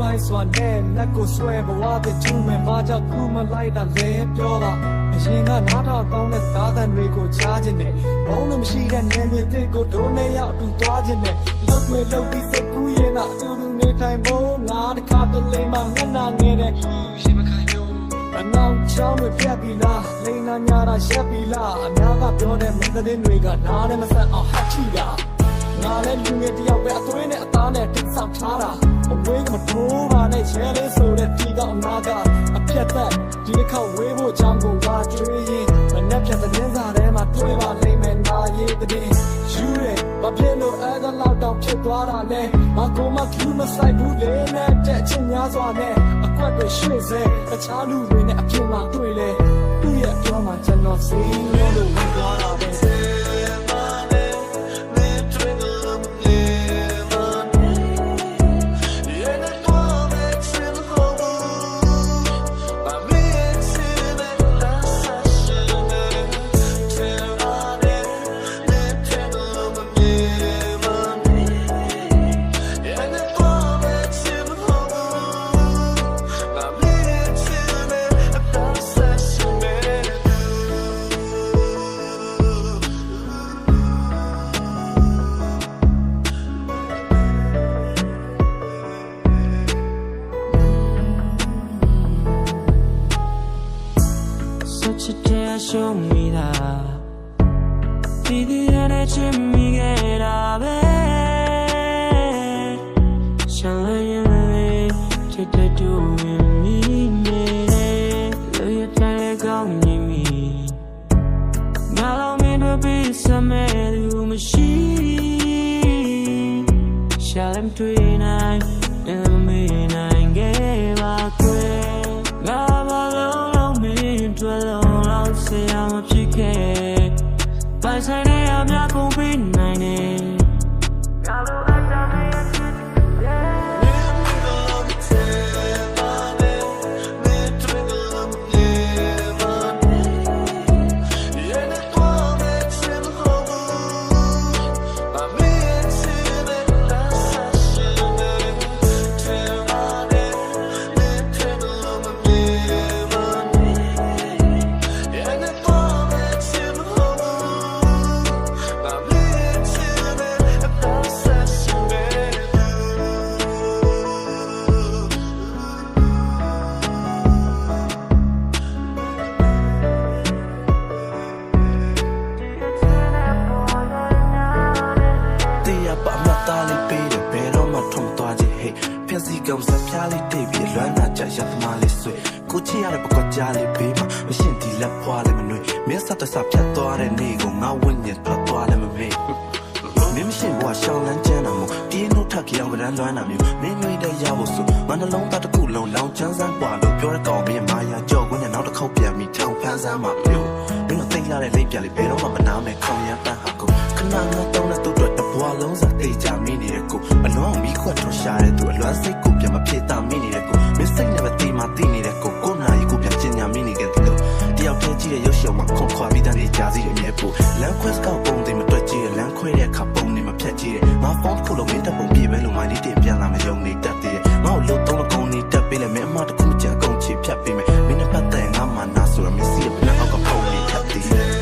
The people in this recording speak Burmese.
မိုင်းစွာနဲ့လက်ကိုဆွဲဘဝတဲ့ကျူးမဲ့ဘာကြောင့်ခုမလိုက်တာလဲပြောတာအရင်ကနားထောင်ကောင်းတဲ့သားသံတွေကိုချားခြင်းနဲ့ဘုံလို့မရှိတဲ့နေမြေတစ်ကိုဒုနဲ့ရောက်အတူသွားခြင်းနဲ့လှုပ်ပြီးစိတ်ကူးရင်တော့အတူတူနေထိုင်ဖို့ငါတခါတလေမှမျက်နှာငယ်တဲ့ရှိမခံရုံအနောက်ချောင်းတွေပြက်ပြီလားလိန်နာညာတာရှက်ပြီလားအများကပြောတဲ့မင်းသတင်းတွေကနားနဲ့မဆက်အောင်ဟတ်ချီတာငါလည်းလူငယ်တယောက်ပဲအသွေးနဲ့အသားနဲ့တိတ်ဆောက်ထားတာအဝေးကမထိုးပါနဲ့ချဲလေးဆိုတဲ့ဒီကအနာကအပြတ်သက်ဒီတစ်ခေါက်ဝေးဖို့ချောင်းကိုပါကျွေးရင်မနှက်ဖြတ်တဲ့င်းစားထဲမှာတွေ့ပါလိမ့်မယ်နာရေးတဲ့ယူရဲဘာဖြစ်လို့အဲ့ဒါလောက်တောင်ဖြစ်သွားတာလဲမကိုမကျူးမဆိုင်ဘူးလေနဲ့တဲ့ချင်းများစွာနဲ့အကွက်တွေရွှေ့စေတခြားလူတွေနဲ့အပြင်မှာတွေ့လေသူ့ရဲ့ပြောမှကျွန်တော်စိတ်လို့ဝင်သွားတာပဲshow me that Didi and Jimmy get up Shine to the doing me Lo you try to me Now me to be some machine Shall I'm 29 and me and gave up Say I'm a chicken, but say I'm not gonna be nine. Come sa piali baby lana cha ya mali swe ko chi ya de ba ko ja le be ma mashin di la phwa le ma nwe me sa ta sa phat twa de ne ko nga win yin phat twa le ma me me mashin bwa shaw lan chan na mo ti no thak ki yaw ga dan lwan na myo me nwe de ya bo so ma na long ta ta ku long long chan san bwa lo pyo de kaw me ma ya jaw ko ne naw ta khau pyan mi thang phan san ma myo me no think la de lai pya le be ro ma na me khong yan pan ha ko khana nga taw na tu twat ta bwa long sa te ja mi ni de ko along mi khwat tho sha de tu alwan sai koပြန်မဖြစ်တာမိနေတဲ့ကိုမစိတ်နဲ့မသိမှသိနေတဲ့ကိုကိုနာရီကိုပြန်ကျင်ညာမိနေခဲ့တယ်တယောက်တည်းကြည့်တဲ့ရုပ်ရှင်မှာခွန်ခွာပြီးတန်းနေကြာစီရဲ့မြဲဖို့လမ်းခွဲစကောက်ပုံတွေမတွက်ကြည့်လမ်းခွဲတဲ့ခါပုံတွေမဖြတ်ကြည့်ငါဖုန်းတစ်ခုလုံးမင်းတက်ပုံပြေပဲလို့မှနေတင်ပြန်လာမယုံနေတတ်တယ်ငါ့ကိုလို့တော့ကုန်းနေတက်ပေးလဲမင်းအမတစ်ခုကြံကုန်ချဖြတ်ပေးမယ်မင်းနဲ့ပတ်သက်ငါမှနာဆိုရမစီရဲ့ဘယ်အောက်ကပုံနေတတ်တယ်